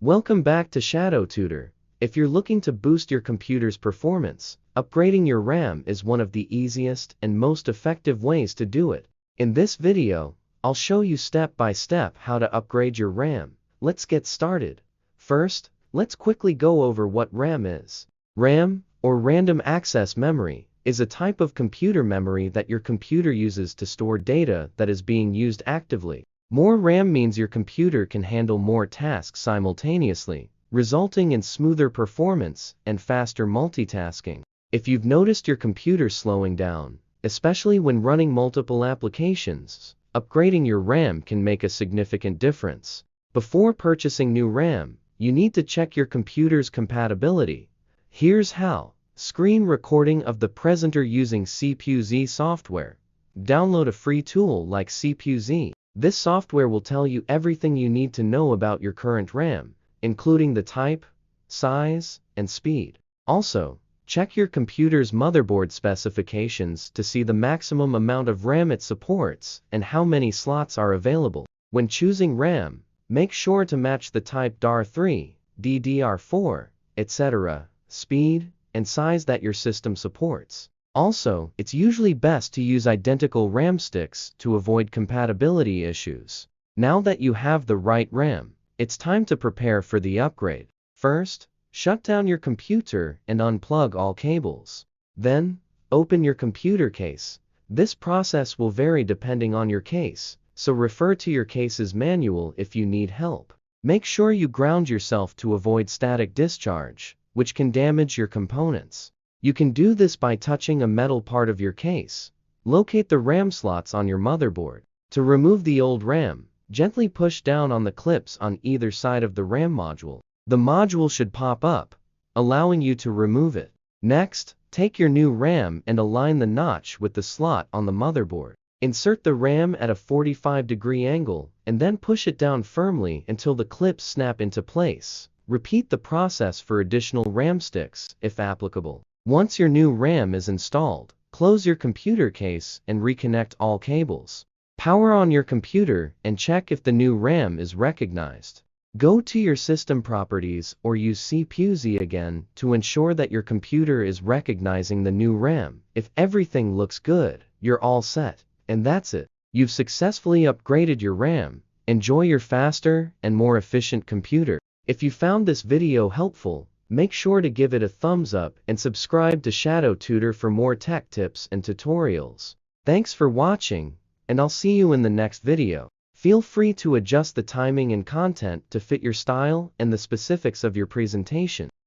Welcome back to Shadow Tutor. If you're looking to boost your computer's performance, upgrading your RAM is one of the easiest and most effective ways to do it. In this video, I'll show you step by step how to upgrade your RAM. Let's get started. First, let's quickly go over what RAM is. RAM, or Random Access Memory, is a type of computer memory that your computer uses to store data that is being used actively. More RAM means your computer can handle more tasks simultaneously, resulting in smoother performance and faster multitasking. If you've noticed your computer slowing down, especially when running multiple applications, upgrading your RAM can make a significant difference. Before purchasing new RAM, you need to check your computer's compatibility. Here's how. Screen recording of the presenter using CPU-Z software. Download a free tool like CPU-Z. This software will tell you everything you need to know about your current RAM, including the type, size, and speed. Also, check your computer's motherboard specifications to see the maximum amount of RAM it supports and how many slots are available. When choosing RAM, make sure to match the type DDR3, DDR4, etc., speed, and size that your system supports. Also, it's usually best to use identical RAM sticks to avoid compatibility issues. Now that you have the right RAM, it's time to prepare for the upgrade. First, shut down your computer and unplug all cables. Then, open your computer case. This process will vary depending on your case, so refer to your case's manual if you need help. Make sure you ground yourself to avoid static discharge, which can damage your components. You can do this by touching a metal part of your case. Locate the RAM slots on your motherboard. To remove the old RAM, gently push down on the clips on either side of the RAM module. The module should pop up, allowing you to remove it. Next, take your new RAM and align the notch with the slot on the motherboard. Insert the RAM at a 45-degree angle and then push it down firmly until the clips snap into place. Repeat the process for additional RAM sticks, if applicable. Once your new RAM is installed, close your computer case and reconnect all cables. Power on your computer and check if the new RAM is recognized. Go to your system properties or use CPU-Z again to ensure that your computer is recognizing the new RAM. If everything looks good, you're all set. And that's it. You've successfully upgraded your RAM. Enjoy your faster and more efficient computer. If you found this video helpful, make sure to give it a thumbs up and subscribe to Shadow Tutor for more tech tips and tutorials. Thanks for watching, and I'll see you in the next video. Feel free to adjust the timing and content to fit your style and the specifics of your presentation.